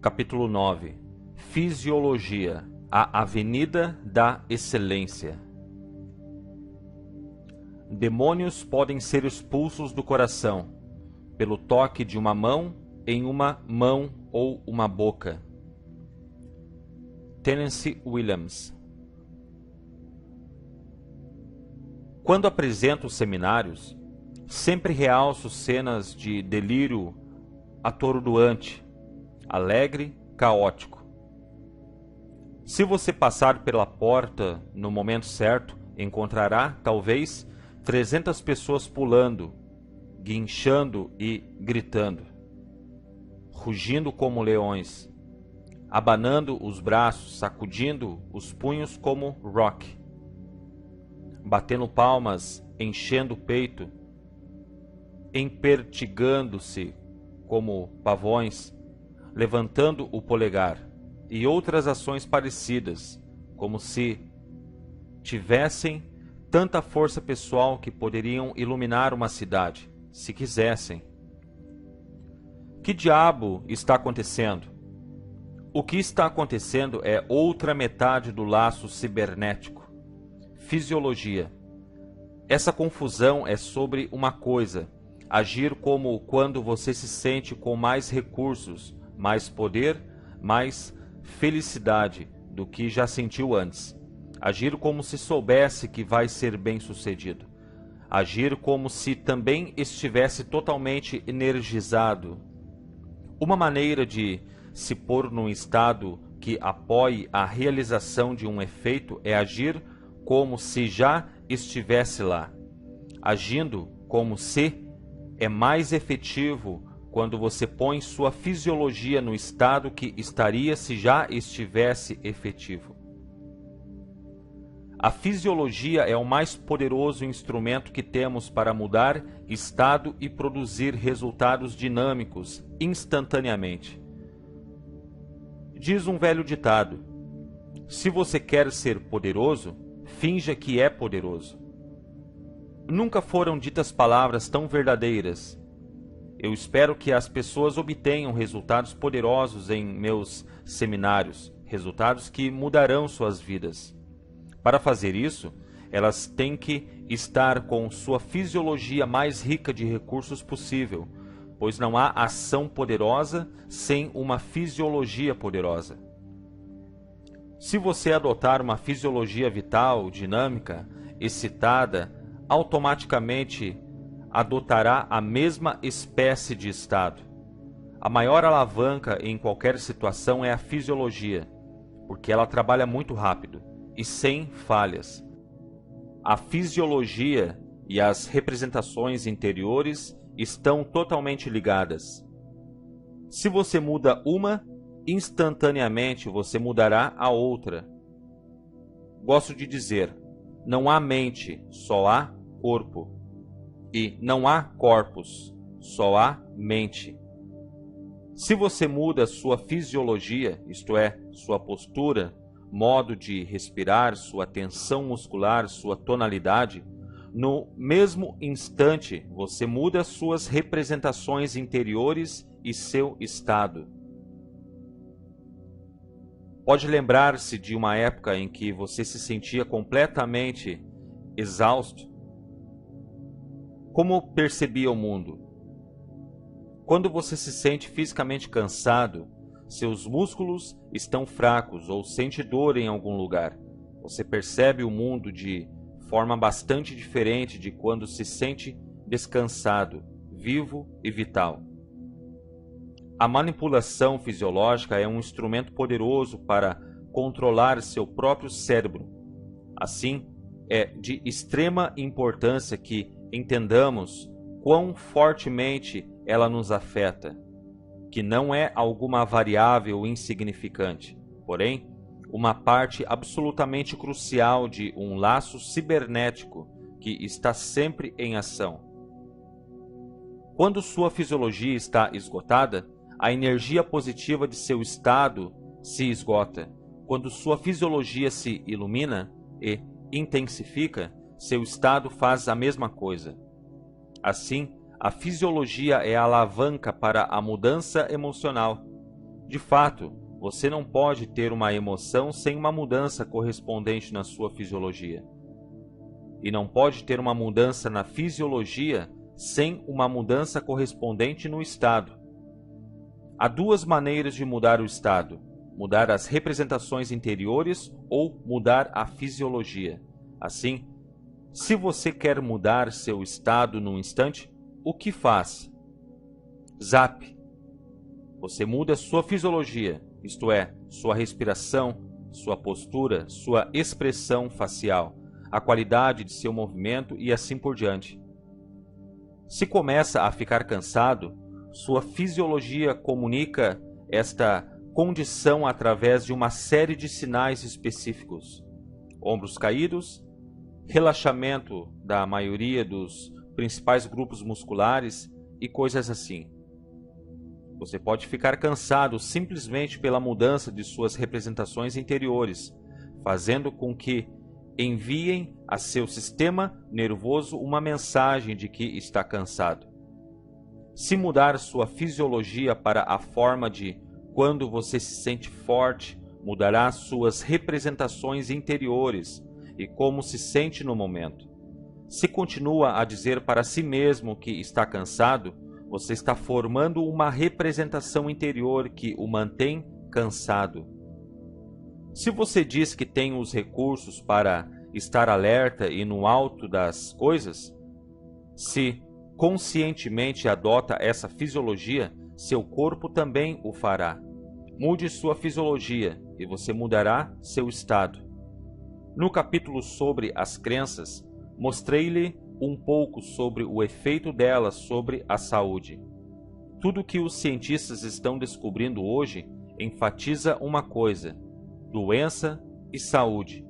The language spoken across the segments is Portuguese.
Capítulo 9. Fisiologia, a avenida da excelência. Demônios podem ser expulsos do coração pelo toque de uma mão em uma mão ou uma boca. Tennessee Williams. Quando apresento seminários, sempre realço cenas de delírio atordoante, alegre, caótico. Se você passar pela porta no momento certo, encontrará, talvez, 300 pessoas pulando, guinchando e gritando, rugindo como leões, abanando os braços, sacudindo os punhos como rock, batendo palmas, enchendo o peito, empertigando-se como pavões, levantando o polegar, e outras ações parecidas, como se tivessem tanta força pessoal que poderiam iluminar uma cidade, se quisessem. Que diabo está acontecendo? O que está acontecendo é outra metade do laço cibernético. Fisiologia. Essa confusão é sobre uma coisa: agir como quando você se sente com mais recursos, mais poder, mais felicidade do que já sentiu antes. Agir como se soubesse que vai ser bem-sucedido. Agir como se também estivesse totalmente energizado. Uma maneira de se pôr num estado que apoie a realização de um efeito é agir como se já estivesse lá. Agindo como se é mais efetivo quando você põe sua fisiologia no estado que estaria se já estivesse efetivo. A fisiologia é o mais poderoso instrumento que temos para mudar estado e produzir resultados dinâmicos instantaneamente. Diz um velho ditado: se você quer ser poderoso, finja que é poderoso. Nunca foram ditas palavras tão verdadeiras. Eu espero que as pessoas obtenham resultados poderosos em meus seminários, resultados que mudarão suas vidas. Para fazer isso, elas têm que estar com sua fisiologia mais rica de recursos possível, pois não há ação poderosa sem uma fisiologia poderosa. Se você adotar uma fisiologia vital, dinâmica, excitada, automaticamente adotará a mesma espécie de estado. A maior alavanca em qualquer situação é a fisiologia, porque ela trabalha muito rápido e sem falhas. A fisiologia e as representações interiores estão totalmente ligadas. Se você muda uma, instantaneamente você mudará a outra. Gosto de dizer, não há mente, só há corpo. E não há corpos, só há mente. Se você muda sua fisiologia, isto é, sua postura, modo de respirar, sua tensão muscular, sua tonalidade, no mesmo instante você muda suas representações interiores e seu estado. Pode lembrar-se de uma época em que você se sentia completamente exausto? Como percebia o mundo? Quando você se sente fisicamente cansado, seus músculos estão fracos ou sente dor em algum lugar. Você percebe o mundo de forma bastante diferente de quando se sente descansado, vivo e vital. A manipulação fisiológica é um instrumento poderoso para controlar seu próprio cérebro. Assim, é de extrema importância que entendamos quão fortemente ela nos afeta, que não é alguma variável insignificante, porém, uma parte absolutamente crucial de um laço cibernético que está sempre em ação. Quando sua fisiologia está esgotada, a energia positiva de seu estado se esgota. Quando sua fisiologia se ilumina e intensifica, seu estado faz a mesma coisa. Assim, a fisiologia é a alavanca para a mudança emocional. De fato, você não pode ter uma emoção sem uma mudança correspondente na sua fisiologia. E não pode ter uma mudança na fisiologia sem uma mudança correspondente no estado. Há duas maneiras de mudar o estado: mudar as representações interiores ou mudar a fisiologia. Assim, se você quer mudar seu estado num instante, o que faz? Zap. Você muda sua fisiologia, isto é, sua respiração, sua postura, sua expressão facial, a qualidade de seu movimento e assim por diante. Se começa a ficar cansado, sua fisiologia comunica esta condição através de uma série de sinais específicos: ombros caídos, relaxamento da maioria dos principais grupos musculares e coisas assim. Você pode ficar cansado simplesmente pela mudança de suas representações interiores, fazendo com que enviem a seu sistema nervoso uma mensagem de que está cansado. Se mudar sua fisiologia para a forma de quando você se sente forte, mudará suas representações interiores e como se sente no momento. Se continua a dizer para si mesmo que está cansado, você está formando uma representação interior que o mantém cansado. Se você diz que tem os recursos para estar alerta e no alto das coisas, se conscientemente adota essa fisiologia, seu corpo também o fará. Mude sua fisiologia e você mudará seu estado. No capítulo sobre as crenças, mostrei-lhe um pouco sobre o efeito delas sobre a saúde. Tudo que os cientistas estão descobrindo hoje enfatiza uma coisa: doença e saúde,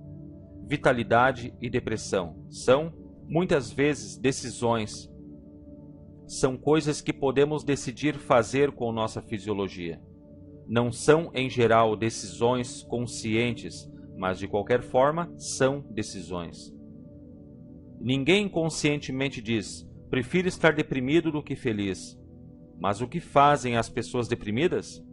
vitalidade e depressão. São, muitas vezes, decisões. São coisas que podemos decidir fazer com nossa fisiologia. Não são, em geral, decisões conscientes, mas, de qualquer forma, são decisões. Ninguém conscientemente diz: prefiro estar deprimido do que feliz. Mas o que fazem as pessoas deprimidas?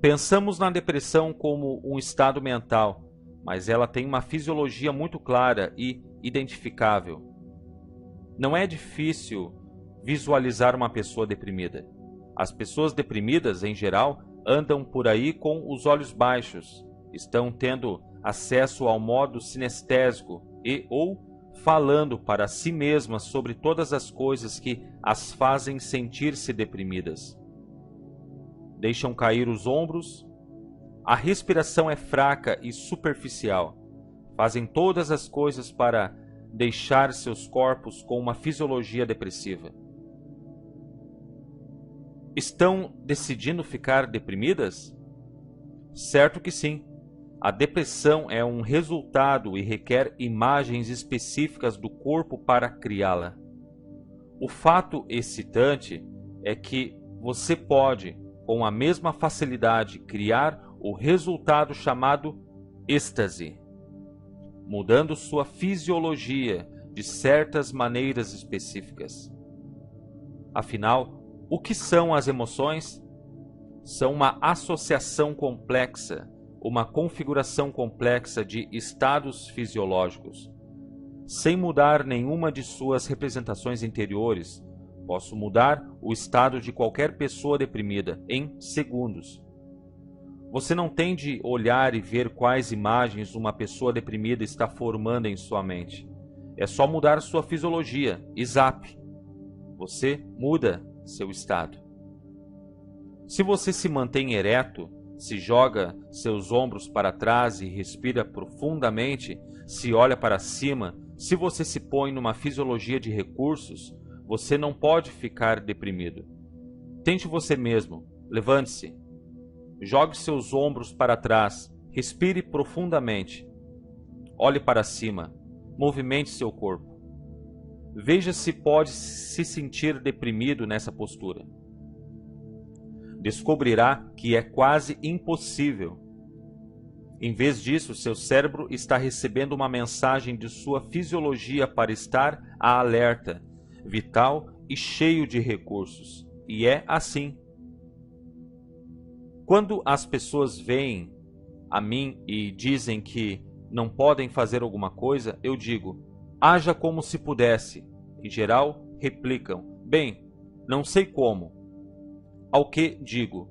Pensamos na depressão como um estado mental, mas ela tem uma fisiologia muito clara e identificável. Não é difícil visualizar uma pessoa deprimida. As pessoas deprimidas, em geral, andam por aí com os olhos baixos, estão tendo acesso ao modo sinestésico ou falando para si mesmas sobre todas as coisas que as fazem sentir-se deprimidas. Deixam cair os ombros, a respiração é fraca e superficial. Fazem todas as coisas para deixar seus corpos com uma fisiologia depressiva. Estão decidindo ficar deprimidas? Certo que sim. A depressão é um resultado e requer imagens específicas do corpo para criá-la. O fato excitante é que você pode, com a mesma facilidade, criar o resultado chamado êxtase, mudando sua fisiologia de certas maneiras específicas. Afinal, o que são as emoções? São uma associação complexa, uma configuração complexa de estados fisiológicos. Sem mudar nenhuma de suas representações interiores, posso mudar o estado de qualquer pessoa deprimida em segundos. Você não tem de olhar e ver quais imagens uma pessoa deprimida está formando em sua mente. É só mudar sua fisiologia e zap. Você muda seu estado. Se você se mantém ereto, se joga seus ombros para trás e respira profundamente, se olha para cima, se você se põe numa fisiologia de recursos, você não pode ficar deprimido. Tente você mesmo. Levante-se. Jogue seus ombros para trás. Respire profundamente. Olhe para cima. Movimente seu corpo. Veja se pode se sentir deprimido nessa postura. Descobrirá que é quase impossível. Em vez disso, seu cérebro está recebendo uma mensagem de sua fisiologia para estar alerta, vital e cheio de recursos. E é assim. Quando as pessoas vêm a mim e dizem que não podem fazer alguma coisa, eu digo: haja como se pudesse. Em geral, replicam: bem, não sei como. Ao que digo: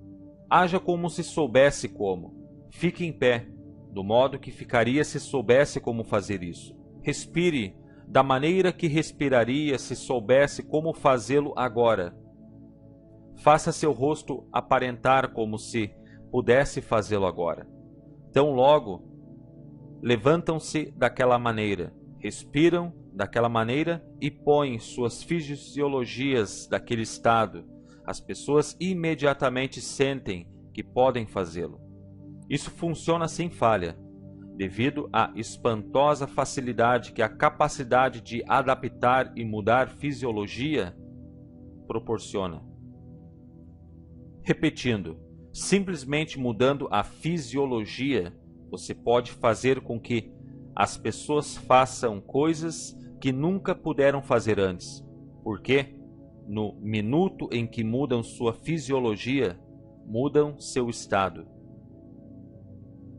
haja como se soubesse como. Fique em pé, do modo que ficaria se soubesse como fazer isso. Respire da maneira que respiraria se soubesse como fazê-lo agora. Faça seu rosto aparentar como se pudesse fazê-lo agora. Tão logo levantam-se daquela maneira, respiram daquela maneira e põem suas fisiologias daquele estado. As pessoas imediatamente sentem que podem fazê-lo. Isso funciona sem falha, devido à espantosa facilidade que a capacidade de adaptar e mudar fisiologia proporciona. Repetindo, simplesmente mudando a fisiologia, você pode fazer com que as pessoas façam coisas que nunca puderam fazer antes, porque no minuto em que mudam sua fisiologia, mudam seu estado.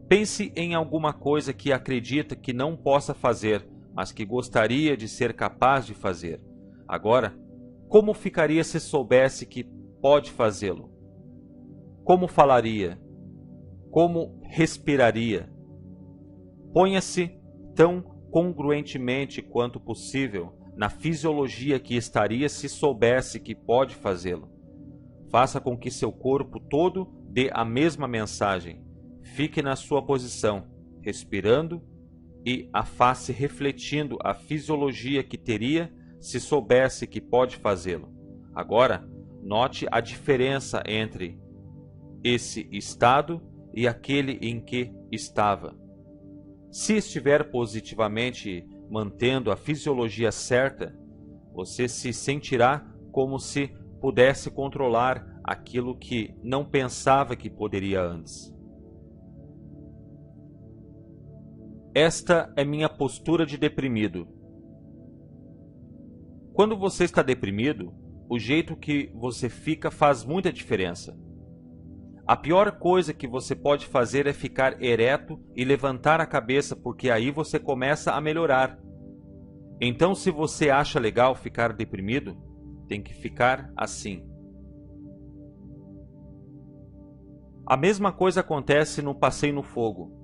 Pense em alguma coisa que acredita que não possa fazer, mas que gostaria de ser capaz de fazer. Agora, como ficaria se soubesse que pode fazê-lo? Como falaria? Como respiraria? Ponha-se tão congruentemente quanto possível na fisiologia que estaria se soubesse que pode fazê-lo. Faça com que seu corpo todo dê a mesma mensagem. Fique na sua posição, respirando e a face refletindo a fisiologia que teria se soubesse que pode fazê-lo. Agora, note a diferença entre esse estado e aquele em que estava. Se estiver positivamente mantendo a fisiologia certa, você se sentirá como se pudesse controlar aquilo que não pensava que poderia antes. Esta é minha postura de deprimido. Quando você está deprimido, o jeito que você fica faz muita diferença. A pior coisa que você pode fazer é ficar ereto e levantar a cabeça, porque aí você começa a melhorar. Então, se você acha legal ficar deprimido, tem que ficar assim. A mesma coisa acontece no passeio no fogo.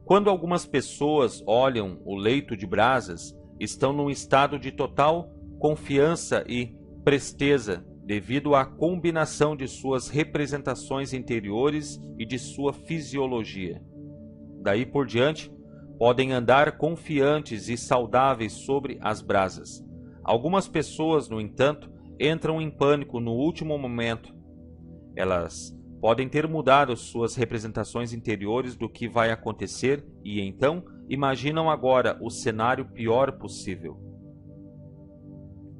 Quando algumas pessoas olham o leito de brasas, estão num estado de total confiança e presteza, devido à combinação de suas representações interiores e de sua fisiologia. Daí por diante, podem andar confiantes e saudáveis sobre as brasas. Algumas pessoas, no entanto, entram em pânico no último momento. Elas podem ter mudado suas representações interiores do que vai acontecer e então imaginam agora o cenário pior possível.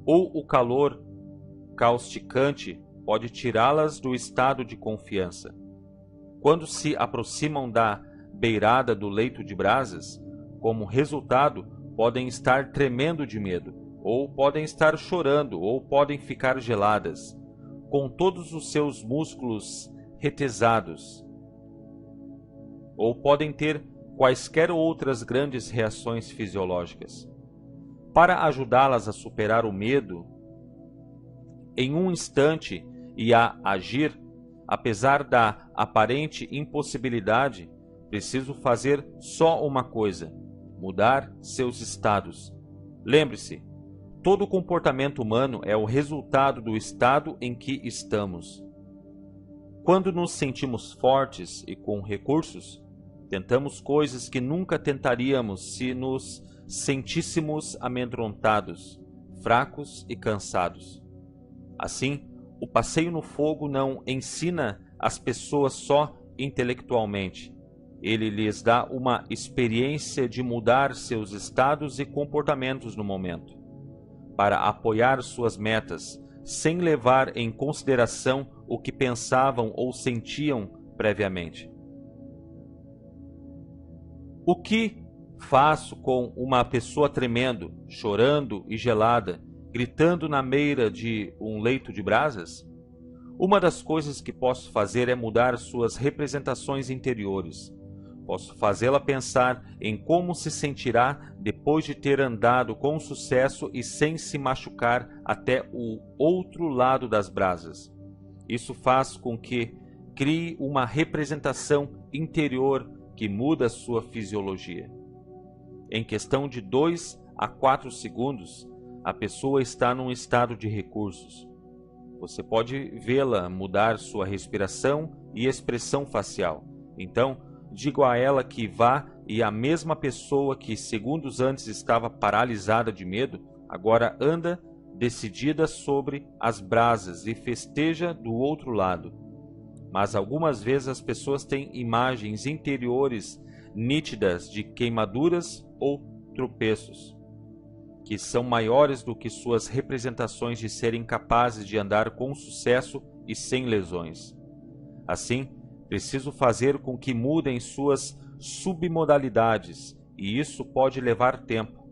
Ou o calor causticante pode tirá-las do estado de confiança. Quando se aproximam da beirada do leito de brasas, como resultado, podem estar tremendo de medo, ou podem estar chorando, ou podem ficar geladas, com todos os seus músculos retesados, ou podem ter quaisquer outras grandes reações fisiológicas. Para ajudá-las a superar o medo em um instante e a agir, apesar da aparente impossibilidade, preciso fazer só uma coisa: mudar seus estados. Lembre-se, todo comportamento humano é o resultado do estado em que estamos. Quando nos sentimos fortes e com recursos, tentamos coisas que nunca tentaríamos se nos sentíssemos amedrontados, fracos e cansados. Assim, o passeio no fogo não ensina as pessoas só intelectualmente. Ele lhes dá uma experiência de mudar seus estados e comportamentos no momento, para apoiar suas metas, sem levar em consideração o que pensavam ou sentiam previamente. O que faço com uma pessoa tremendo, chorando e gelada, gritando na beira de um leito de brasas? Uma das coisas que posso fazer é mudar suas representações interiores. Posso fazê-la pensar em como se sentirá depois de ter andado com sucesso e sem se machucar até o outro lado das brasas. Isso faz com que crie uma representação interior que muda sua fisiologia. Em questão de 2 a 4 segundos, a pessoa está num estado de recursos. Você pode vê-la mudar sua respiração e expressão facial. Então, digo a ela que vá e a mesma pessoa que segundos antes estava paralisada de medo, agora anda decidida sobre as brasas e festeja do outro lado. Mas algumas vezes as pessoas têm imagens interiores nítidas de queimaduras ou tropeços, que são maiores do que suas representações de serem capazes de andar com sucesso e sem lesões. Assim, preciso fazer com que mudem suas submodalidades, e isso pode levar tempo.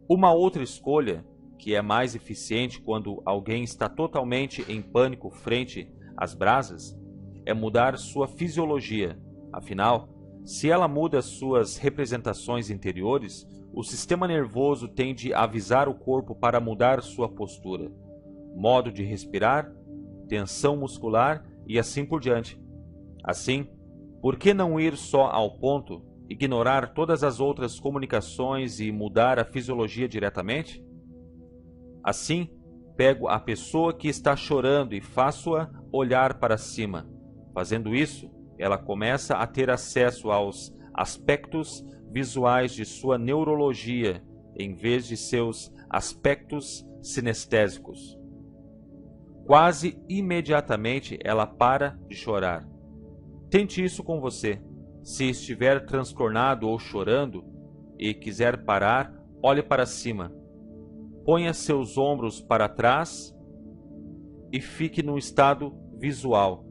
Uma outra escolha, que é mais eficiente quando alguém está totalmente em pânico frente às brasas, é mudar sua fisiologia. Afinal, se ela muda suas representações interiores, o sistema nervoso tende a avisar o corpo para mudar sua postura, modo de respirar, tensão muscular e assim por diante. Assim, por que não ir só ao ponto, ignorar todas as outras comunicações e mudar a fisiologia diretamente? Assim, pego a pessoa que está chorando e faço-a olhar para cima. Fazendo isso, ela começa a ter acesso aos aspectos visuais de sua neurologia, em vez de seus aspectos sinestésicos. Quase imediatamente ela para de chorar. Tente isso com você. Se estiver transtornado ou chorando e quiser parar, olhe para cima. Ponha seus ombros para trás e fique no estado visual.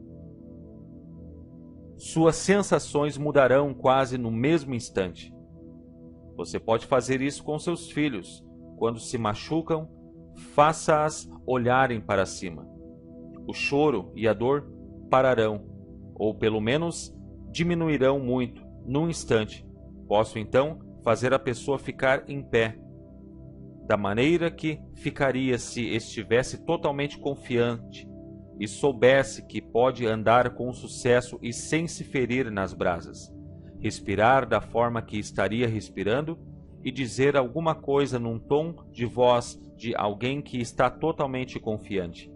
Suas sensações mudarão quase no mesmo instante. Você pode fazer isso com seus filhos. Quando se machucam, faça-as olharem para cima. O choro e a dor pararão, ou pelo menos diminuirão muito, num instante. Posso então fazer a pessoa ficar em pé, da maneira que ficaria se estivesse totalmente confiante e soubesse que pode andar com sucesso e sem se ferir nas brasas, respirar da forma que estaria respirando e dizer alguma coisa num tom de voz de alguém que está totalmente confiante.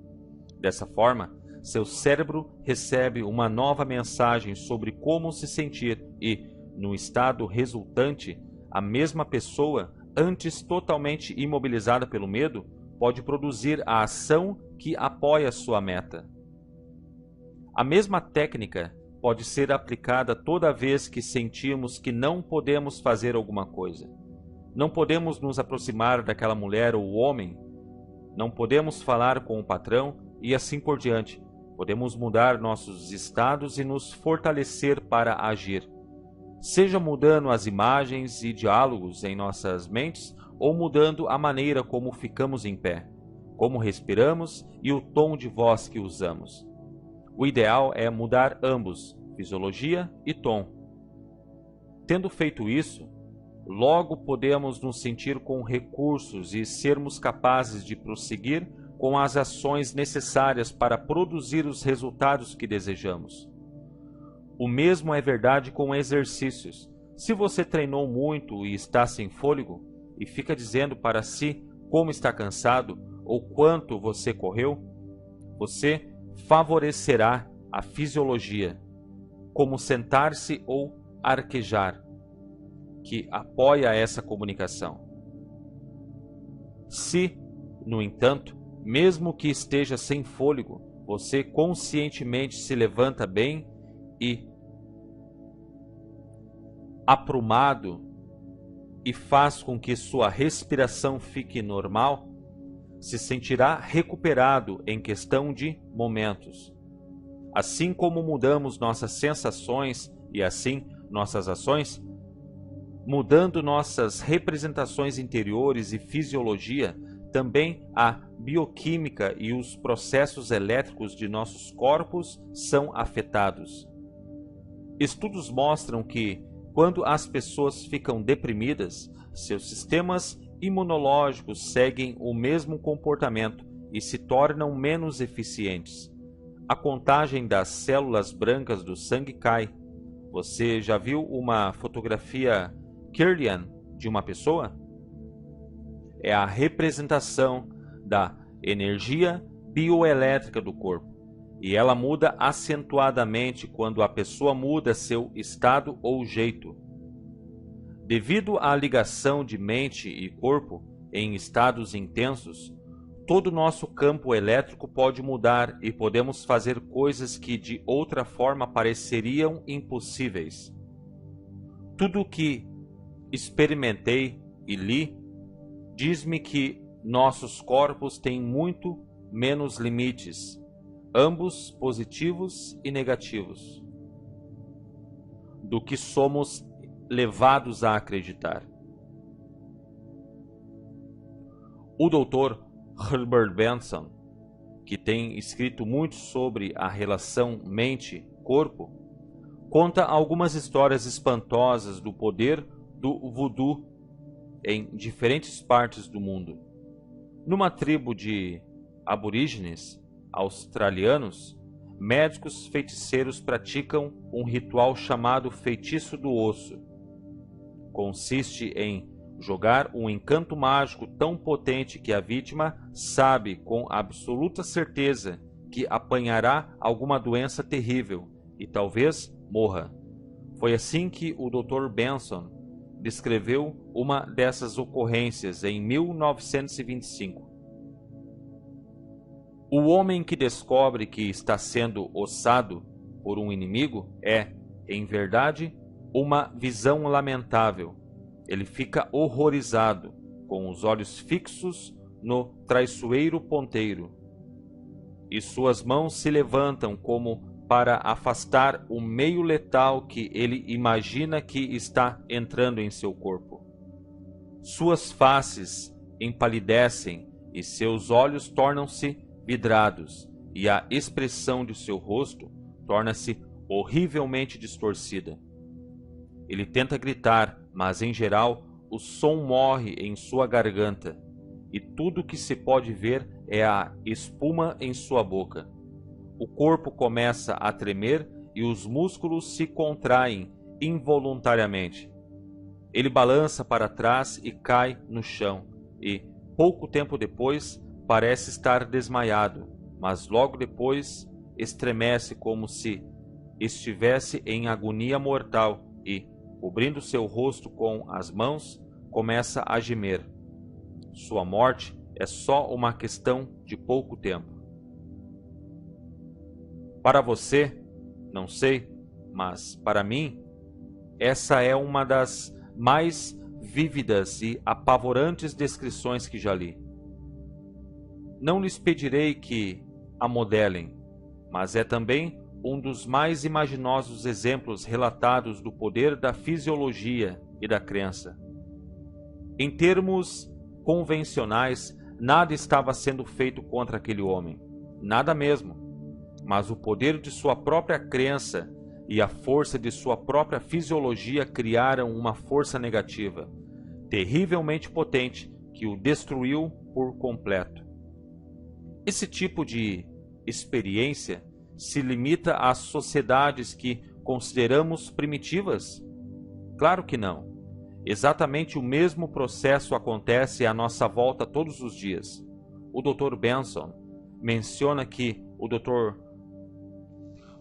Dessa forma, seu cérebro recebe uma nova mensagem sobre como se sentir e, no estado resultante, a mesma pessoa, antes totalmente imobilizada pelo medo, pode produzir a ação que apoia sua meta. A mesma técnica pode ser aplicada toda vez que sentimos que não podemos fazer alguma coisa. Não podemos nos aproximar daquela mulher ou homem, não podemos falar com o patrão e assim por diante. Podemos mudar nossos estados e nos fortalecer para agir, seja mudando as imagens e diálogos em nossas mentes ou mudando a maneira como ficamos em pé, como respiramos e o tom de voz que usamos. O ideal é mudar ambos, fisiologia e tom. Tendo feito isso, logo podemos nos sentir com recursos e sermos capazes de prosseguir com as ações necessárias para produzir os resultados que desejamos. O mesmo é verdade com exercícios. Se você treinou muito e está sem fôlego, e fica dizendo para si como está cansado ou quanto você correu, você favorecerá a fisiologia, como sentar-se ou arquejar, que apoia essa comunicação. Se, no entanto, mesmo que esteja sem fôlego, você conscientemente se levanta bem e, aprumado, e faz com que sua respiração fique normal, se sentirá recuperado em questão de momentos. Assim como mudamos nossas sensações e assim nossas ações, mudando nossas representações interiores e fisiologia, também a bioquímica e os processos elétricos de nossos corpos são afetados. Estudos mostram que, quando as pessoas ficam deprimidas, seus sistemas imunológicos seguem o mesmo comportamento e se tornam menos eficientes. A contagem das células brancas do sangue cai. Você já viu uma fotografia Kirlian de uma pessoa? É a representação da energia bioelétrica do corpo, e ela muda acentuadamente quando a pessoa muda seu estado ou jeito. Devido à ligação de mente e corpo em estados intensos, todo o nosso campo elétrico pode mudar e podemos fazer coisas que de outra forma pareceriam impossíveis. Tudo o que experimentei e li diz-me que nossos corpos têm muito menos limites, ambos positivos e negativos, do que somos levados a acreditar. O Dr. Herbert Benson, que tem escrito muito sobre a relação mente-corpo, conta algumas histórias espantosas do poder do voodoo em diferentes partes do mundo. Numa tribo de aborígenes australianos, médicos feiticeiros praticam um ritual chamado feitiço do osso. Consiste em jogar um encanto mágico tão potente que a vítima sabe com absoluta certeza que apanhará alguma doença terrível e talvez morra. Foi assim que o Dr. Benson descreveu uma dessas ocorrências em 1925. O homem que descobre que está sendo ossado por um inimigo é, em verdade, uma visão lamentável. Ele fica horrorizado, com os olhos fixos no traiçoeiro ponteiro, e suas mãos se levantam como para afastar o meio letal que ele imagina que está entrando em seu corpo. Suas faces empalidecem e seus olhos tornam-se vidrados, e a expressão de seu rosto torna-se horrivelmente distorcida. Ele tenta gritar, mas em geral o som morre em sua garganta, e tudo o que se pode ver é a espuma em sua boca. O corpo começa a tremer e os músculos se contraem involuntariamente. Ele balança para trás e cai no chão, e, pouco tempo depois, parece estar desmaiado, mas logo depois estremece como se estivesse em agonia mortal e, cobrindo seu rosto com as mãos, começa a gemer. Sua morte é só uma questão de pouco tempo. Para você, não sei, mas para mim, essa é uma das mais vívidas e apavorantes descrições que já li. Não lhes pedirei que a modelem, mas é também um dos mais imaginosos exemplos relatados do poder da fisiologia e da crença. Em termos convencionais, nada estava sendo feito contra aquele homem, nada mesmo. Mas o poder de sua própria crença e a força de sua própria fisiologia criaram uma força negativa, terrivelmente potente, que o destruiu por completo. Esse tipo de experiência se limita às sociedades que consideramos primitivas? Claro que não. Exatamente o mesmo processo acontece à nossa volta todos os dias. O Dr. Benson menciona que o Dr.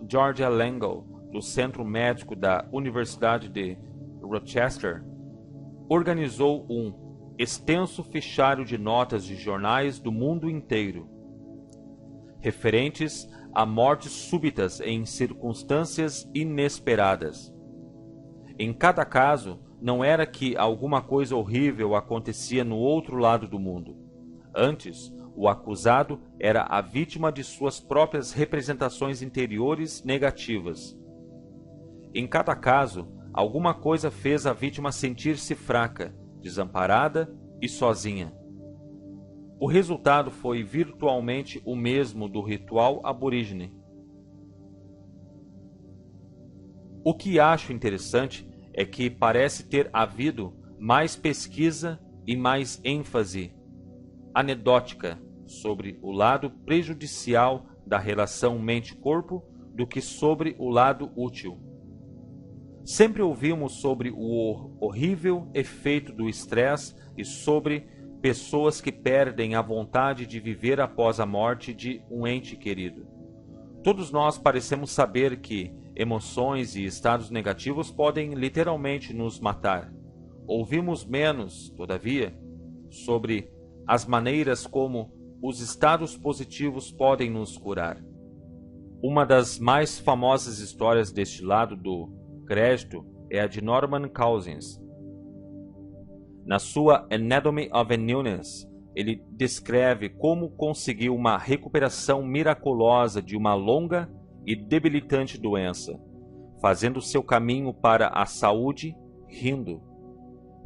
George Langle, do Centro Médico da Universidade de Rochester, organizou um extenso fichário de notas de jornais do mundo inteiro, referentes a mortes súbitas em circunstâncias inesperadas. Em cada caso, não era que alguma coisa horrível acontecia no outro lado do mundo. Antes, o acusado era a vítima de suas próprias representações interiores negativas. Em cada caso, alguma coisa fez a vítima sentir-se fraca, desamparada e sozinha. O resultado foi virtualmente o mesmo do ritual aborígene. O que acho interessante é que parece ter havido mais pesquisa e mais ênfase anedótica sobre o lado prejudicial da relação mente-corpo do que sobre o lado útil. Sempre ouvimos sobre o horrível efeito do estresse e sobre pessoas que perdem a vontade de viver após a morte de um ente querido. Todos nós parecemos saber que emoções e estados negativos podem literalmente nos matar. Ouvimos menos, todavia, sobre as maneiras como os estados positivos podem nos curar. Uma das mais famosas histórias deste lado do crédito é a de Norman Cousins. Na sua Anatomy of an Illness, ele descreve como conseguiu uma recuperação miraculosa de uma longa e debilitante doença, fazendo seu caminho para a saúde rindo.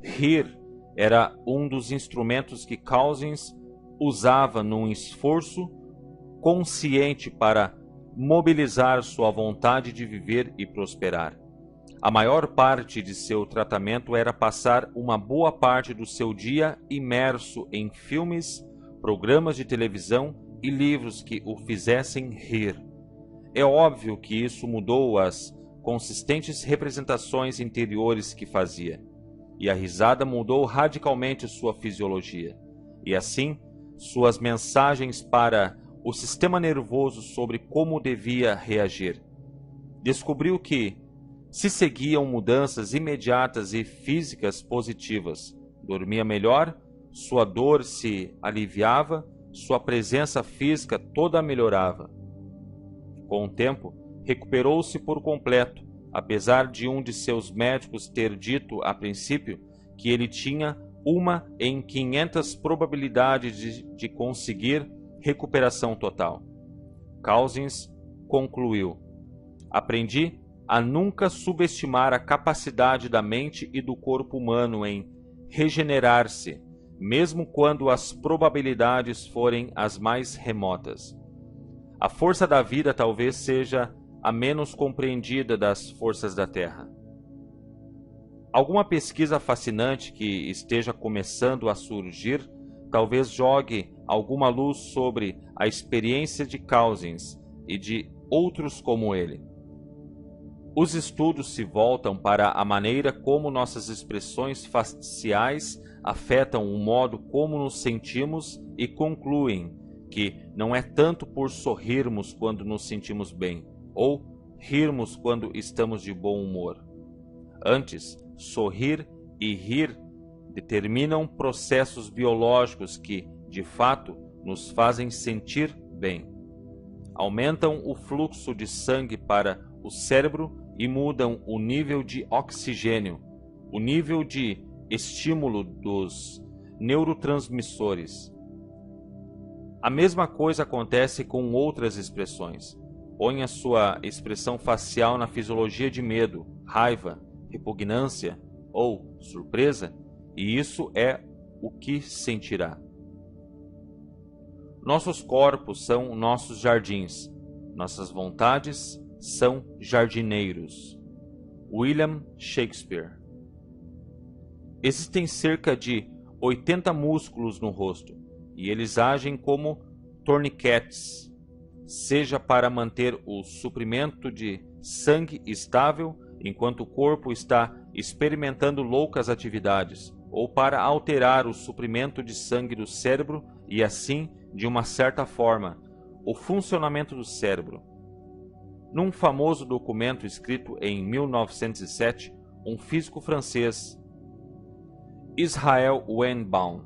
Rir era um dos instrumentos que Cousins usava num esforço consciente para mobilizar sua vontade de viver e prosperar. A maior parte de seu tratamento era passar uma boa parte do seu dia imerso em filmes, programas de televisão e livros que o fizessem rir. É óbvio que isso mudou as consistentes representações interiores que fazia, e a risada mudou radicalmente sua fisiologia, e assim suas mensagens para o sistema nervoso sobre como devia reagir. Descobriu que, se seguiam mudanças imediatas e físicas positivas, dormia melhor, sua dor se aliviava, sua presença física toda melhorava. Com o tempo, recuperou-se por completo, apesar de um de seus médicos ter dito a princípio que ele tinha 1 em 500 probabilidades de conseguir recuperação total. Cousins concluiu: aprendi a nunca subestimar a capacidade da mente e do corpo humano em regenerar-se, mesmo quando as probabilidades forem as mais remotas. A força da vida talvez seja a menos compreendida das forças da Terra. Alguma pesquisa fascinante que esteja começando a surgir talvez jogue alguma luz sobre a experiência de Cousins e de outros como ele. Os estudos se voltam para a maneira como nossas expressões faciais afetam o modo como nos sentimos e concluem que não é tanto por sorrirmos quando nos sentimos bem, ou rirmos quando estamos de bom humor. Antes, sorrir e rir determinam processos biológicos que, de fato, nos fazem sentir bem. Aumentam o fluxo de sangue para o cérebro e mudam o nível de oxigênio, o nível de estímulo dos neurotransmissores. A mesma coisa acontece com outras expressões. Ponha sua expressão facial na fisiologia de medo, raiva, repugnância ou surpresa, e isso é o que sentirá. Nossos corpos são nossos jardins, nossas vontades são jardineiros. William Shakespeare. Existem cerca de 80 músculos no rosto, e eles agem como torniquetes, seja para manter o suprimento de sangue estável enquanto o corpo está experimentando loucas atividades, ou para alterar o suprimento de sangue do cérebro e assim, de uma certa forma, o funcionamento do cérebro. Num famoso documento escrito em 1907, um físico francês, Israel Weinbaum,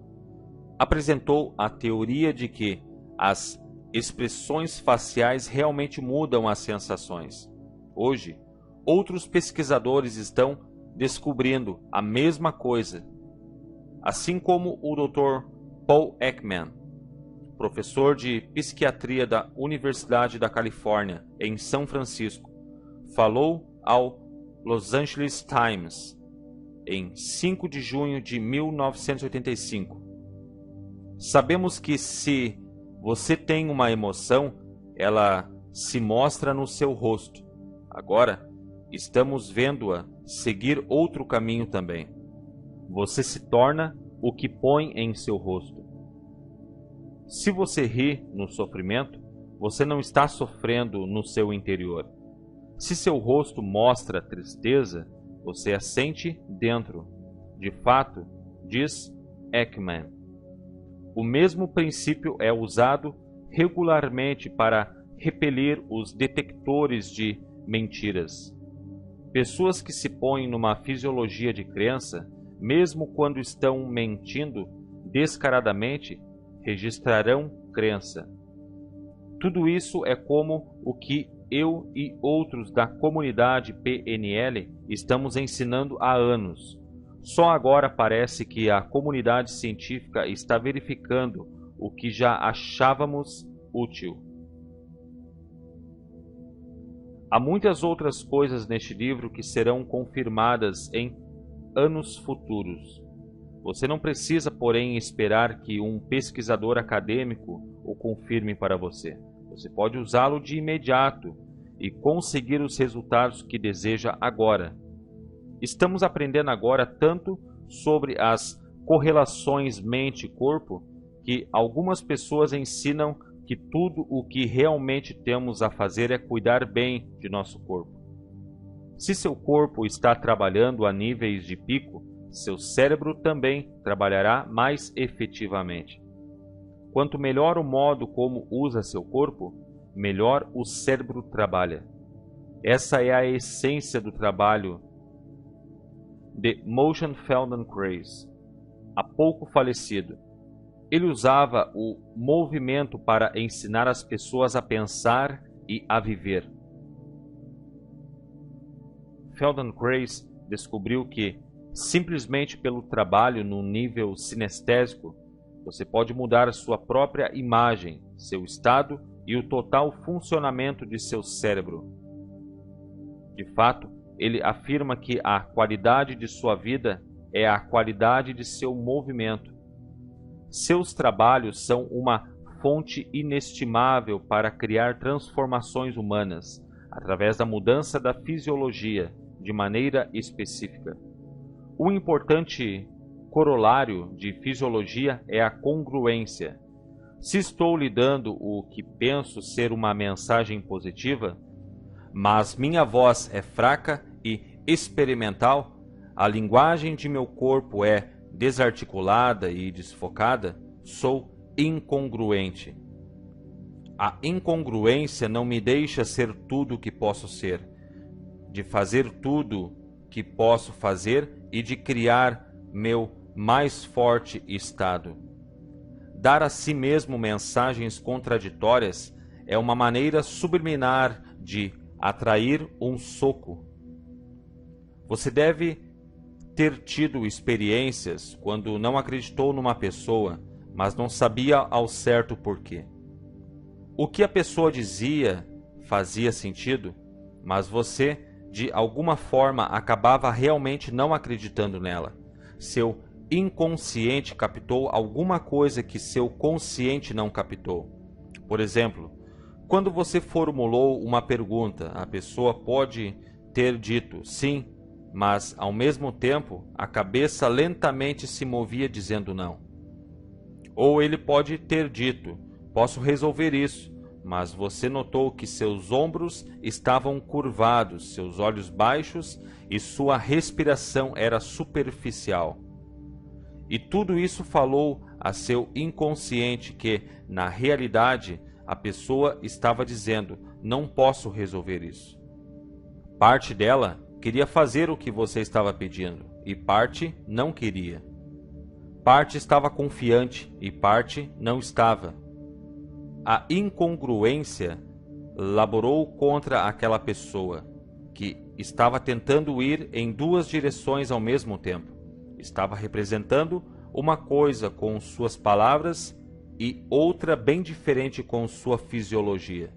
apresentou a teoria de que as expressões faciais realmente mudam as sensações. Hoje, outros pesquisadores estão descobrindo a mesma coisa, assim como o Dr. Paul Ekman, professor de psiquiatria da Universidade da Califórnia, em São Francisco, falou ao Los Angeles Times em 5 de junho de 1985. Sabemos que se você tem uma emoção, ela se mostra no seu rosto. Agora, estamos vendo-a seguir outro caminho também. Você se torna o que põe em seu rosto. Se você ri no sofrimento, você não está sofrendo no seu interior. Se seu rosto mostra tristeza, você a sente dentro. De fato, diz Ekman, o mesmo princípio é usado regularmente para repelir os detectores de mentiras. Pessoas que se põem numa fisiologia de crença, mesmo quando estão mentindo descaradamente, registrarão crença. Tudo isso é como o que eu e outros da comunidade PNL estamos ensinando há anos. Só agora parece que a comunidade científica está verificando o que já achávamos útil. Há muitas outras coisas neste livro que serão confirmadas em anos futuros. Você não precisa, porém, esperar que um pesquisador acadêmico o confirme para você. Você pode usá-lo de imediato e conseguir os resultados que deseja agora. Estamos aprendendo agora tanto sobre as correlações mente-corpo que algumas pessoas ensinam que tudo o que realmente temos a fazer é cuidar bem de nosso corpo. Se seu corpo está trabalhando a níveis de pico, seu cérebro também trabalhará mais efetivamente. Quanto melhor o modo como usa seu corpo, melhor o cérebro trabalha. Essa é a essência do trabalho de Moshe Feldenkrais, há pouco falecido. Ele usava o movimento para ensinar as pessoas a pensar e a viver. Feldenkrais descobriu que, simplesmente pelo trabalho no nível sinestésico, você pode mudar a sua própria imagem, seu estado e o total funcionamento de seu cérebro. De fato, ele afirma que a qualidade de sua vida é a qualidade de seu movimento. Seus trabalhos são uma fonte inestimável para criar transformações humanas, através da mudança da fisiologia, de maneira específica. Um importante corolário de fisiologia é a congruência. Se estou lhe dando o que penso ser uma mensagem positiva, mas minha voz é fraca e experimental, a linguagem de meu corpo é desarticulada e desfocada, sou incongruente. A incongruência não me deixa ser tudo o que posso ser, de fazer tudo que posso fazer e de criar meu mais forte estado. Dar a si mesmo mensagens contraditórias é uma maneira subliminar de atrair um soco. Você deve ter tido experiências quando não acreditou numa pessoa, mas não sabia ao certo porquê. O que a pessoa dizia fazia sentido, mas você, de alguma forma, acabava realmente não acreditando nela. Seu inconsciente captou alguma coisa que seu consciente não captou. Por exemplo, quando você formulou uma pergunta, a pessoa pode ter dito sim, mas ao mesmo tempo a cabeça lentamente se movia dizendo não. Ou ele pode ter dito, posso resolver isso, mas você notou que seus ombros estavam curvados, seus olhos baixos e sua respiração era superficial. E tudo isso falou a seu inconsciente que, na realidade, a pessoa estava dizendo, não posso resolver isso. Parte dela queria fazer o que você estava pedindo, e parte não queria. Parte estava confiante, e parte não estava. A incongruência laborou contra aquela pessoa, que estava tentando ir em duas direções ao mesmo tempo. Estava representando uma coisa com suas palavras e outra bem diferente com sua fisiologia.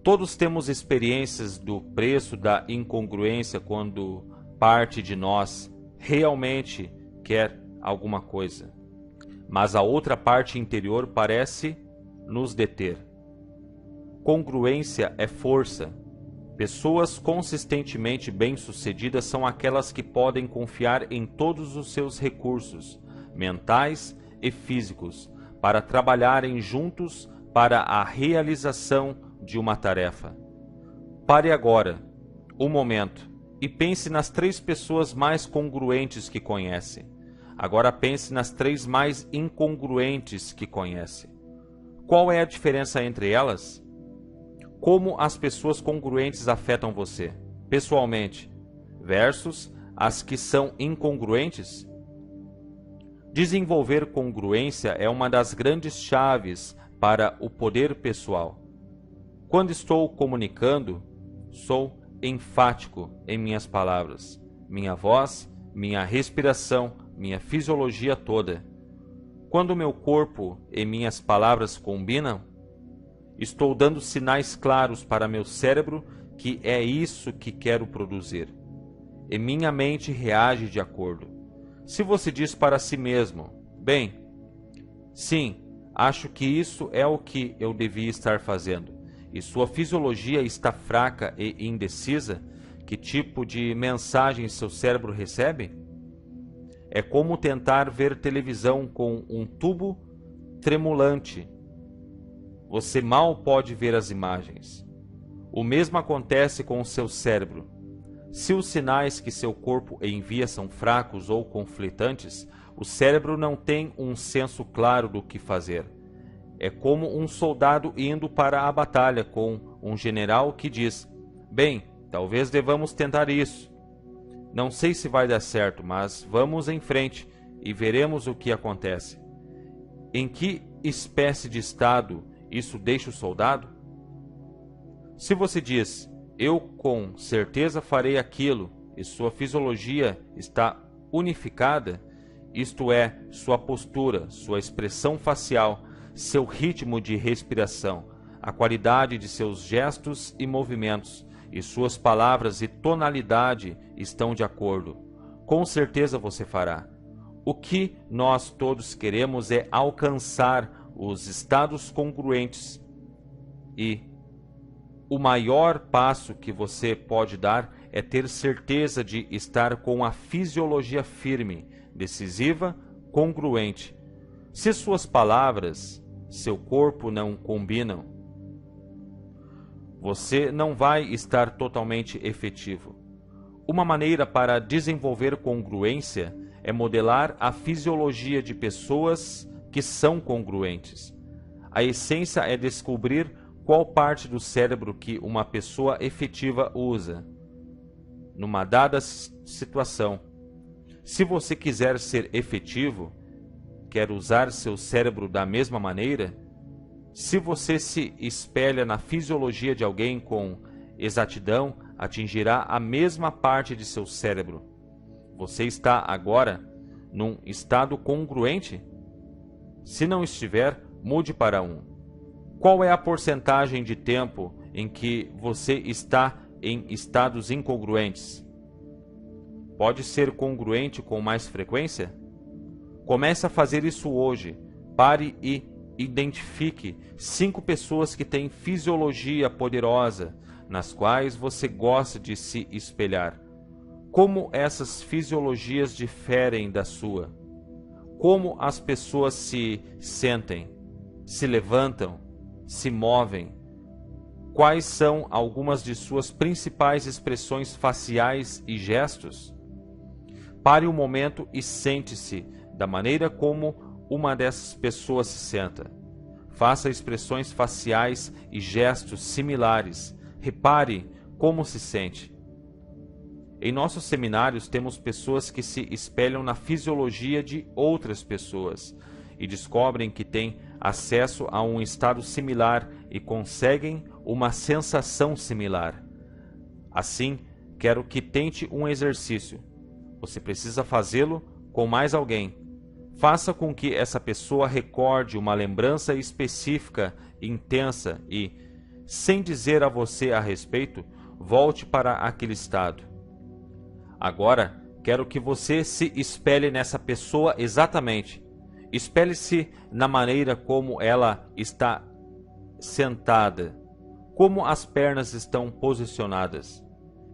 Todos temos experiências do preço da incongruência quando parte de nós realmente quer alguma coisa, mas a outra parte interior parece nos deter. Congruência é força. Pessoas consistentemente bem-sucedidas são aquelas que podem confiar em todos os seus recursos, mentais e físicos, para trabalharem juntos para a realização de uma tarefa. Pare agora, um momento, e pense nas 3 pessoas mais congruentes que conhece. Agora pense nas 3 mais incongruentes que conhece. Qual é a diferença entre elas? Como as pessoas congruentes afetam você, pessoalmente, versus as que são incongruentes? Desenvolver congruência é uma das grandes chaves para o poder pessoal. Quando estou comunicando, sou enfático em minhas palavras, minha voz, minha respiração, minha fisiologia toda. Quando meu corpo e minhas palavras combinam, estou dando sinais claros para meu cérebro que é isso que quero produzir. E minha mente reage de acordo. Se você diz para si mesmo, bem, sim, acho que isso é o que eu devia estar fazendo, e sua fisiologia está fraca e indecisa, que tipo de mensagem seu cérebro recebe? É como tentar ver televisão com um tubo tremulante. Você mal pode ver as imagens. O mesmo acontece com o seu cérebro. Se os sinais que seu corpo envia são fracos ou conflitantes, o cérebro não tem um senso claro do que fazer. É como um soldado indo para a batalha com um general que diz: bem, talvez devamos tentar isso. Não sei se vai dar certo, mas vamos em frente e veremos o que acontece. Em que espécie de estado isso deixa o soldado? Se você diz, eu com certeza farei aquilo, e sua fisiologia está unificada, isto é, sua postura, sua expressão facial, seu ritmo de respiração, a qualidade de seus gestos e movimentos, e suas palavras e tonalidade estão de acordo, com certeza você fará. O que nós todos queremos é alcançar os estados congruentes, e o maior passo que você pode dar é ter certeza de estar com a fisiologia firme, decisiva, congruente. Se suas palavras, seu corpo não combinam, você não vai estar totalmente efetivo. Uma maneira para desenvolver congruência é modelar a fisiologia de pessoas que são congruentes. A essência é descobrir qual parte do cérebro que uma pessoa efetiva usa numa dada situação. Se você quiser ser efetivo, quer usar seu cérebro da mesma maneira, se você se espelha na fisiologia de alguém com exatidão, atingirá a mesma parte de seu cérebro. Você está agora num estado congruente? Se não estiver, mude para um. Qual é a porcentagem de tempo em que você está em estados incongruentes? Pode ser congruente com mais frequência? Comece a fazer isso hoje. Pare e identifique 5 pessoas que têm fisiologia poderosa, nas quais você gosta de se espelhar. Como essas fisiologias diferem da sua? Como as pessoas se sentem, se levantam, se movem? Quais são algumas de suas principais expressões faciais e gestos? Pare um momento e sente-se da maneira como uma dessas pessoas se senta. Faça expressões faciais e gestos similares. Repare como se sente. Em nossos seminários temos pessoas que se espelham na fisiologia de outras pessoas e descobrem que têm acesso a um estado similar e conseguem uma sensação similar. Assim, quero que tente um exercício. Você precisa fazê-lo com mais alguém. Faça com que essa pessoa recorde uma lembrança específica, intensa e, sem dizer a você a respeito, volte para aquele estado. Agora, quero que você se espelhe nessa pessoa exatamente Espelhe-se na maneira como ela está sentada, como as pernas estão posicionadas.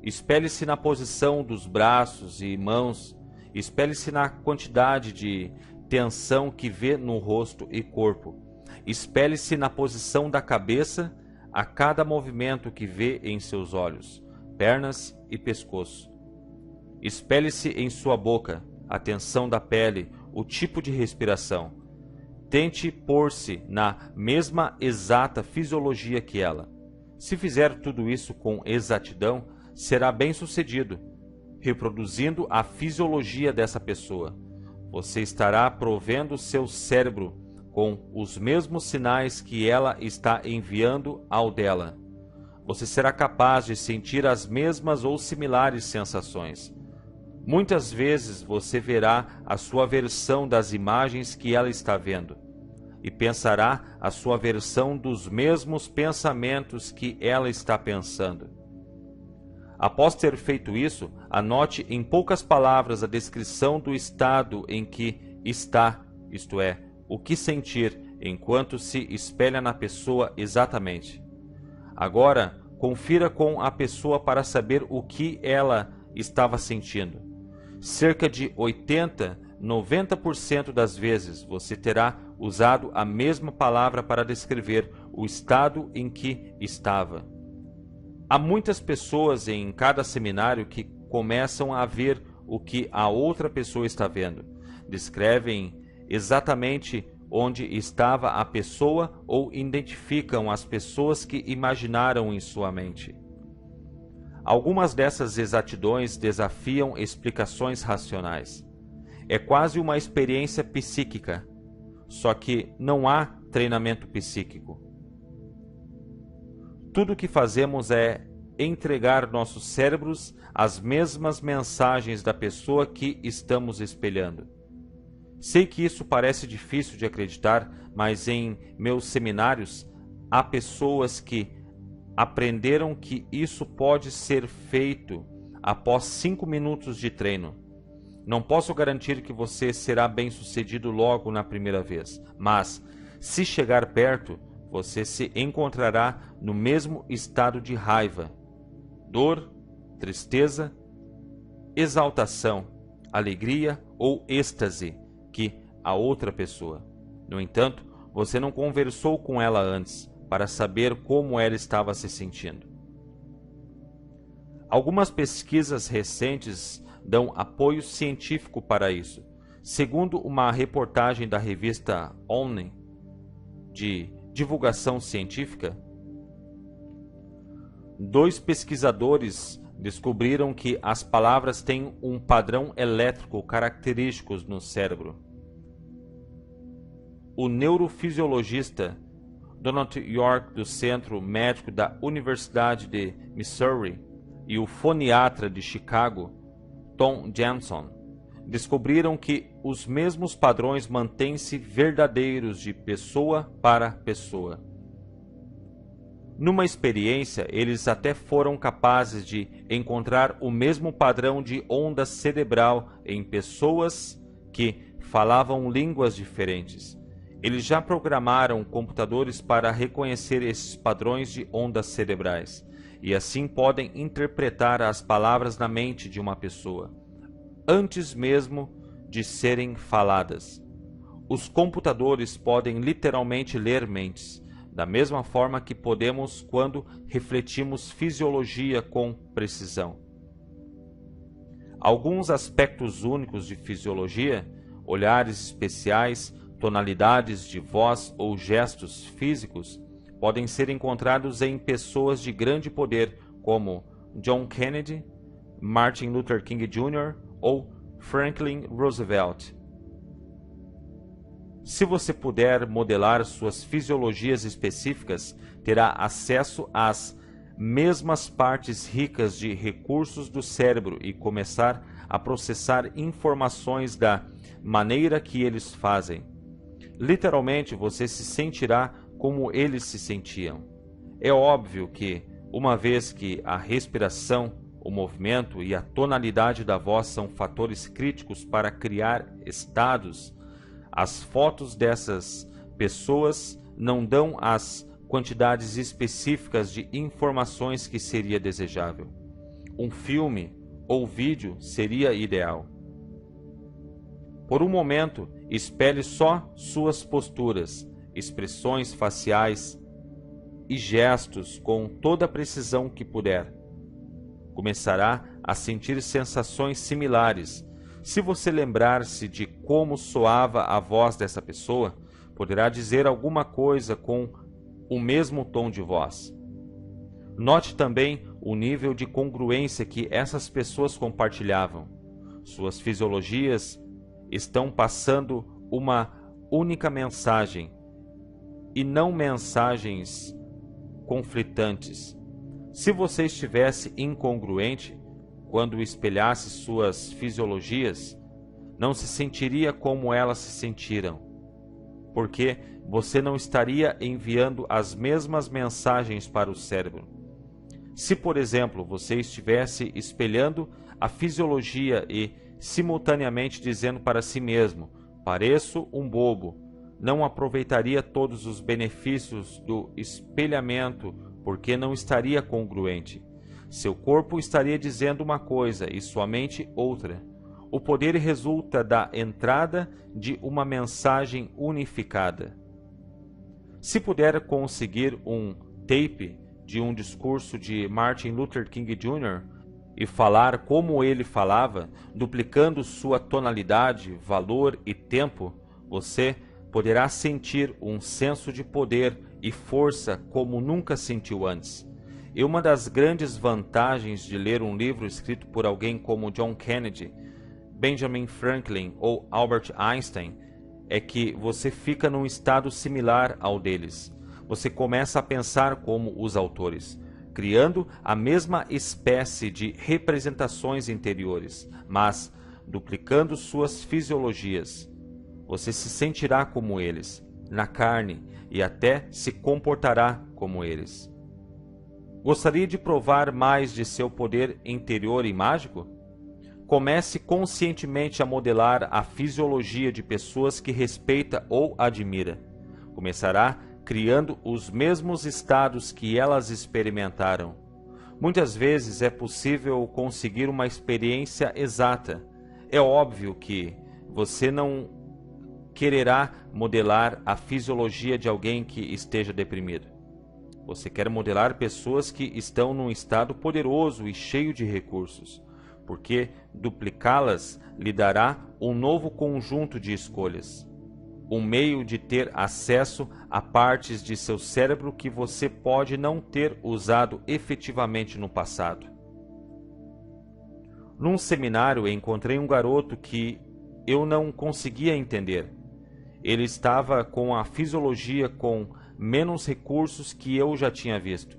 Espelhe-se na posição dos braços e mãos. Espelhe-se na quantidade de tensão que vê no rosto e corpo. Espelhe-se na posição da cabeça a cada movimento que vê em seus olhos, pernas e pescoço. Espelhe-se em sua boca, a tensão da pele, o tipo de respiração. Tente pôr-se na mesma exata fisiologia que ela. Se fizer tudo isso com exatidão, será bem-sucedido, reproduzindo a fisiologia dessa pessoa. Você estará provendo seu cérebro com os mesmos sinais que ela está enviando ao dela. Você será capaz de sentir as mesmas ou similares sensações. Muitas vezes você verá a sua versão das imagens que ela está vendo e pensará a sua versão dos mesmos pensamentos que ela está pensando. Após ter feito isso, anote em poucas palavras a descrição do estado em que está, isto é, o que sentir enquanto se espelha na pessoa exatamente. Agora, confira com a pessoa para saber o que ela estava sentindo. Cerca de 80–90% das vezes você terá usado a mesma palavra para descrever o estado em que estava. Há muitas pessoas em cada seminário que começam a ver o que a outra pessoa está vendo. Descrevem exatamente onde estava a pessoa ou identificam as pessoas que imaginaram em sua mente. Algumas dessas exatidões desafiam explicações racionais. É quase uma experiência psíquica, só que não há treinamento psíquico. Tudo o que fazemos é entregar nossos cérebros às mesmas mensagens da pessoa que estamos espelhando. Sei que isso parece difícil de acreditar, mas em meus seminários há pessoas que aprenderam que isso pode ser feito após 5 minutos de treino. Não posso garantir que você será bem-sucedido logo na primeira vez, mas, se chegar perto, você se encontrará no mesmo estado de raiva, dor, tristeza, exaltação, alegria ou êxtase que a outra pessoa. No entanto, você não conversou com ela antes para saber como ela estava se sentindo. Algumas pesquisas recentes dão apoio científico para isso. Segundo uma reportagem da revista Omni, de divulgação científica, 2 pesquisadores descobriram que as palavras têm um padrão elétrico característico no cérebro. O neurofisiologista Donald York, do Centro Médico da Universidade de Missouri, e o foniatra de Chicago, Tom Janson, descobriram que os mesmos padrões mantêm-se verdadeiros de pessoa para pessoa. Numa experiência, eles até foram capazes de encontrar o mesmo padrão de onda cerebral em pessoas que falavam línguas diferentes. Eles já programaram computadores para reconhecer esses padrões de ondas cerebrais, e assim podem interpretar as palavras na mente de uma pessoa, antes mesmo de serem faladas. Os computadores podem literalmente ler mentes, da mesma forma que podemos quando refletimos fisiologia com precisão. Alguns aspectos únicos de fisiologia, olhares especiais, tonalidades de voz ou gestos físicos, podem ser encontrados em pessoas de grande poder, como John Kennedy, Martin Luther King Jr. ou Franklin Roosevelt. Se você puder modelar suas fisiologias específicas, terá acesso às mesmas partes ricas de recursos do cérebro e começar a processar informações da maneira que eles fazem. Literalmente, você se sentirá como eles se sentiam. É óbvio que, uma vez que a respiração, o movimento e a tonalidade da voz são fatores críticos para criar estados, As fotos dessas pessoas não dão as quantidades específicas de informações que seria desejável. Um filme ou vídeo seria ideal. Por um momento, espelhe só suas posturas, expressões faciais e gestos com toda a precisão que puder. Começará a sentir sensações similares. Se você lembrar-se de como soava a voz dessa pessoa, poderá dizer alguma coisa com o mesmo tom de voz. Note também o nível de congruência que essas pessoas compartilhavam. Suas fisiologias estão passando uma única mensagem e não mensagens conflitantes. Se você estivesse incongruente quando espelhasse suas fisiologias, não se sentiria como elas se sentiram, porque você não estaria enviando as mesmas mensagens para o cérebro. Se, por exemplo, você estivesse espelhando a fisiologia e simultaneamente dizendo para si mesmo: pareço um bobo, não aproveitaria todos os benefícios do espelhamento porque não estaria congruente. Seu corpo estaria dizendo uma coisa e sua mente outra. O poder resulta da entrada de uma mensagem unificada. Se puder conseguir um tape de um discurso de Martin Luther King Jr. e falar como ele falava, duplicando sua tonalidade, valor e tempo, você poderá sentir um senso de poder e força como nunca sentiu antes. E uma das grandes vantagens de ler um livro escrito por alguém como John Kennedy, Benjamin Franklin ou Albert Einstein é que você fica num estado similar ao deles. Você começa a pensar como os autores, criando a mesma espécie de representações interiores, mas duplicando suas fisiologias. Você se sentirá como eles, na carne, e até se comportará como eles. Gostaria de provar mais de seu poder interior e mágico? Comece conscientemente a modelar a fisiologia de pessoas que respeita ou admira. Começará criando os mesmos estados que elas experimentaram. Muitas vezes é possível conseguir uma experiência exata. É óbvio que você não quererá modelar a fisiologia de alguém que esteja deprimido. Você quer modelar pessoas que estão num estado poderoso e cheio de recursos, porque duplicá-las lhe dará um novo conjunto de escolhas, um meio de ter acesso a partes de seu cérebro que você pode não ter usado efetivamente no passado. Num seminário encontrei um garoto que eu não conseguia entender. Ele estava com a fisiologia com menos recursos que eu já tinha visto.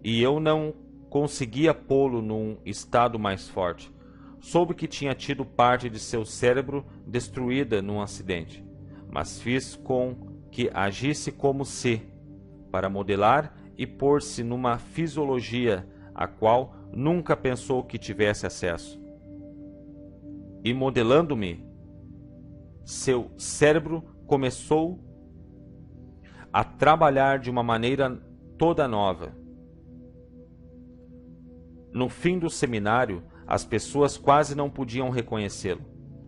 E eu não conseguia pô-lo num estado mais forte. Soube que tinha tido parte de seu cérebro destruída num acidente, mas fiz com que agisse como se, para modelar e pôr-se numa fisiologia a qual nunca pensou que tivesse acesso. E modelando-me, seu cérebro começou a trabalhar de uma maneira toda nova. No fim do seminário, as pessoas quase não podiam reconhecê-lo.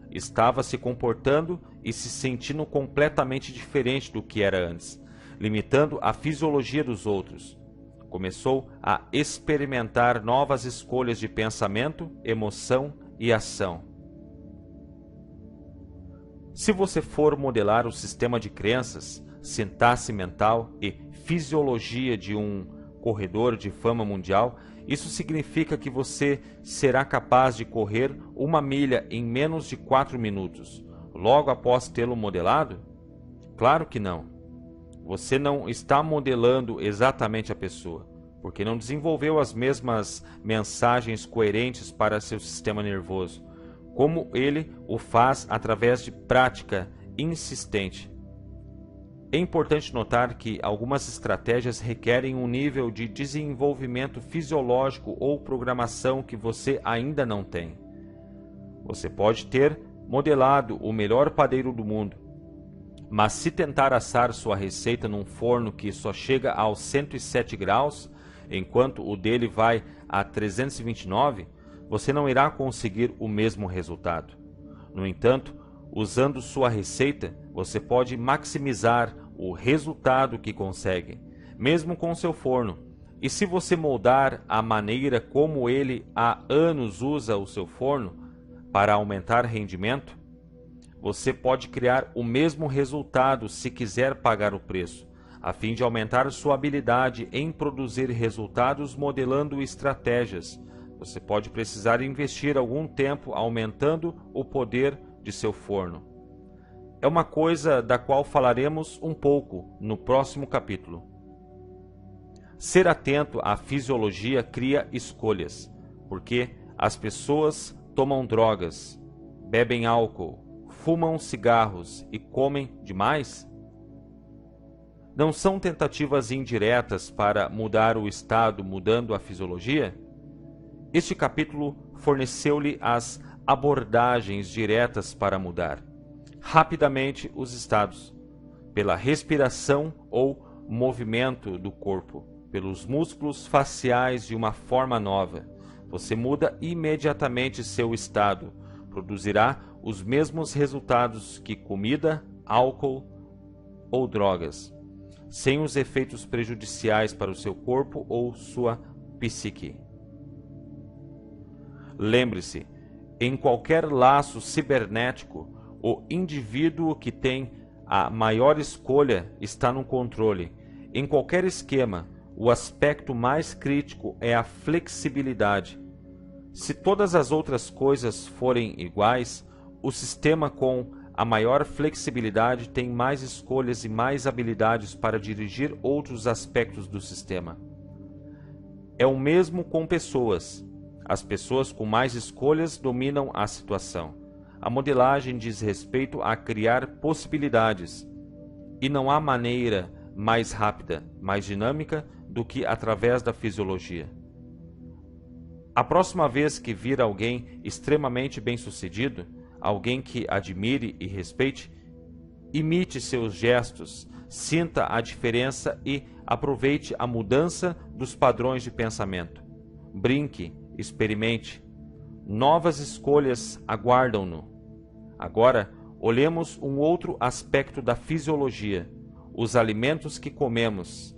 Estava se comportando e se sentindo completamente diferente do que era antes, limitando a fisiologia dos outros. Começou a experimentar novas escolhas de pensamento, emoção e ação. Se você for modelar o sistema de crenças, sintaxe mental e fisiologia de um corredor de fama mundial, isso significa que você será capaz de correr 1 milha em menos de 4 minutos, logo após tê-lo modelado? Claro que não. Você não está modelando exatamente a pessoa, porque não desenvolveu as mesmas mensagens coerentes para seu sistema nervoso, como ele o faz através de prática insistente. É importante notar que algumas estratégias requerem um nível de desenvolvimento fisiológico ou programação que você ainda não tem. Você pode ter modelado o melhor padeiro do mundo, mas se tentar assar sua receita num forno que só chega aos 107 graus, enquanto o dele vai a 329, você não irá conseguir o mesmo resultado. No entanto, usando sua receita, você pode maximizar o resultado que consegue, mesmo com seu forno. E se você moldar a maneira como ele há anos usa o seu forno para aumentar rendimento, você pode criar o mesmo resultado se quiser pagar o preço, a fim de aumentar sua habilidade em produzir resultados modelando estratégias. Você pode precisar investir algum tempo aumentando o poder de seu forno. É uma coisa da qual falaremos um pouco no próximo capítulo. Ser atento à fisiologia cria escolhas, porque as pessoas tomam drogas, bebem álcool, fumam cigarros e comem demais? Não são tentativas indiretas para mudar o estado mudando a fisiologia? Este capítulo forneceu-lhe as abordagens diretas para mudar rapidamente os estados, pela respiração ou movimento do corpo, pelos músculos faciais de uma forma nova. Você muda imediatamente seu estado, produzirá os mesmos resultados que comida, álcool ou drogas, sem os efeitos prejudiciais para o seu corpo ou sua psique. Lembre-se, em qualquer laço cibernético, o indivíduo que tem a maior escolha está no controle. Em qualquer esquema, o aspecto mais crítico é a flexibilidade. Se todas as outras coisas forem iguais, o sistema com a maior flexibilidade tem mais escolhas e mais habilidades para dirigir outros aspectos do sistema. É o mesmo com pessoas. As pessoas com mais escolhas dominam a situação. A modelagem diz respeito a criar possibilidades, e não há maneira mais rápida, mais dinâmica do que através da fisiologia. A próxima vez que vir alguém extremamente bem-sucedido, alguém que admire e respeite, imite seus gestos, sinta a diferença e aproveite a mudança dos padrões de pensamento. Brinque, experimente. Novas escolhas aguardam-no. Agora, olhemos um outro aspecto da fisiologia: os alimentos que comemos,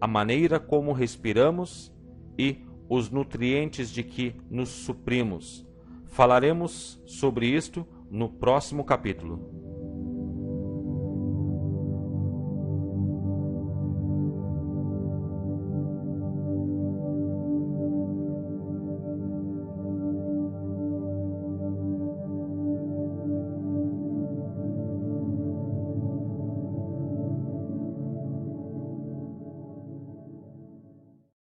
a maneira como respiramos e os nutrientes de que nos suprimos. Falaremos sobre isto no próximo capítulo.